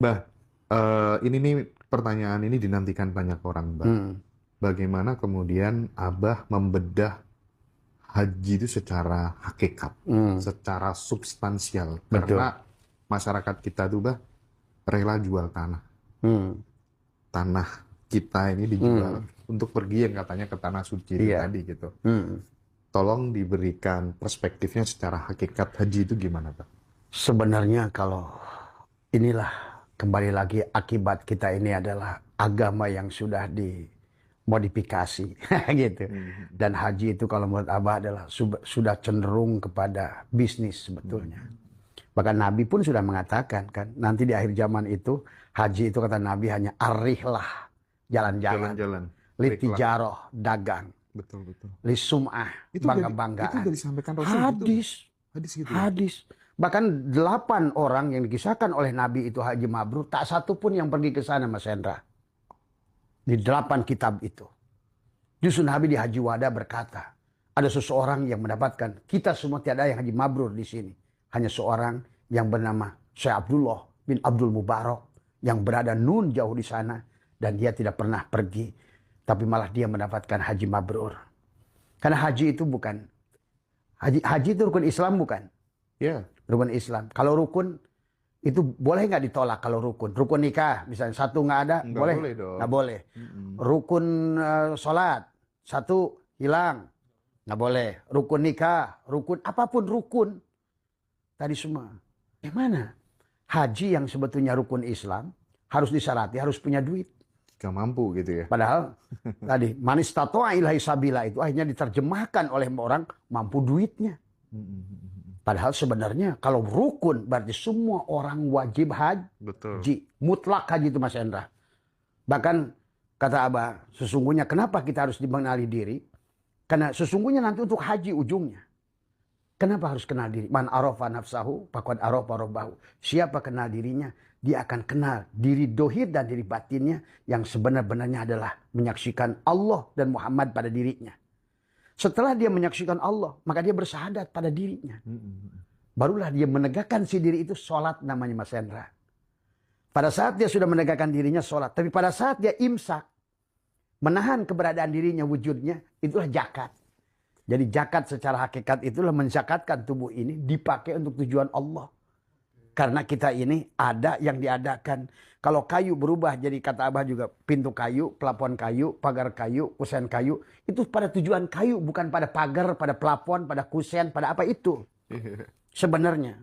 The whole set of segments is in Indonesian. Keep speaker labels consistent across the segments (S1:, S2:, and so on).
S1: Mbah, ini nih pertanyaan ini dinantikan banyak orang, Mbah. Bagaimana kemudian Abah membedah haji itu secara hakikat, secara substansial?
S2: Betul.
S1: Karena masyarakat kita tuh, Mbah, rela jual tanah. Tanah kita ini dijual untuk pergi yang katanya ke tanah suci itu
S2: Iya.
S1: tadi gitu. Tolong diberikan perspektifnya secara hakikat haji itu gimana, Pak?
S2: Sebenarnya kalau inilah kembali lagi akibat kita ini adalah agama yang sudah dimodifikasi gitu. Dan haji itu kalau menurut Abah adalah sudah cenderung kepada bisnis sebetulnya. Bahkan Nabi pun sudah mengatakan kan, nanti di akhir zaman itu haji itu kata Nabi hanya arihlah, jalan-jalan,
S1: Jalan-jalan.
S2: litijaroh, dagang,
S1: Betul, betul.
S2: lisum'ah,
S1: Itu
S2: bangga-banggaan.
S1: dari disampaikan Rasul gitu,
S2: Hadis,
S1: hadis gitu ya?
S2: hadis. Bahkan 8 orang yang dikisahkan oleh Nabi itu haji mabrur, tak satu pun yang pergi ke sana, Mas Hendra. Di 8 kitab itu. Justru Nabi di Haji Wada berkata, ada seseorang yang mendapatkan, kita semua tiada yang haji mabrur di sini. Hanya seorang yang bernama Syekh Abdullah bin Abdul Mubarak yang berada nun jauh di sana dan dia tidak pernah pergi, tapi malah dia mendapatkan haji mabrur. Karena haji itu bukan haji itu rukun Islam bukan?
S1: Ya.
S2: Rukun Islam. Kalau rukun itu boleh nggak ditolak kalau rukun? Rukun nikah misalnya satu nggak ada,
S1: Nggak
S2: boleh?
S1: boleh dong.
S2: Nggak boleh. Rukun sholat satu hilang, nggak boleh. Rukun nikah, rukun apapun rukun tadi semua. Gimana? Haji yang sebetulnya rukun Islam harus disyaratkan harus punya duit.
S1: Gak mampu gitu ya.
S2: Padahal tadi manis tatoa ilahi sabila itu akhirnya diterjemahkan oleh orang mampu duitnya. Padahal sebenarnya kalau rukun berarti semua orang wajib haji.
S1: Betul.
S2: Mutlak haji itu Mas Hendra. Bahkan kata Abah, sesungguhnya kenapa kita harus mengenali diri? Karena sesungguhnya nanti untuk haji ujungnya. Kenapa harus kenal diri? Man arafa nafsahu faqad arafa rabbahu. Siapa kenal dirinya, dia akan kenal diri dohir dan diri batinnya yang sebenar-benarnya adalah menyaksikan Allah dan Muhammad pada dirinya. Setelah dia menyaksikan Allah, maka dia bersahadat pada dirinya. Barulah dia menegakkan si diri itu sholat namanya Mas Hendra. Pada saat dia sudah menegakkan dirinya sholat. Tapi pada saat dia imsak, menahan keberadaan dirinya wujudnya, itulah zakat. Jadi zakat secara hakikat itulah menzakatkan tubuh ini dipakai untuk tujuan Allah. Karena kita ini ada yang diadakan. Kalau kayu berubah jadi kata Abah juga pintu kayu, plafon kayu, pagar kayu, kusen kayu. Itu pada tujuan kayu bukan pada pagar, pada plafon, pada kusen, pada apa itu. Sebenarnya.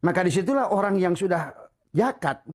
S2: Maka disitulah orang yang sudah zakat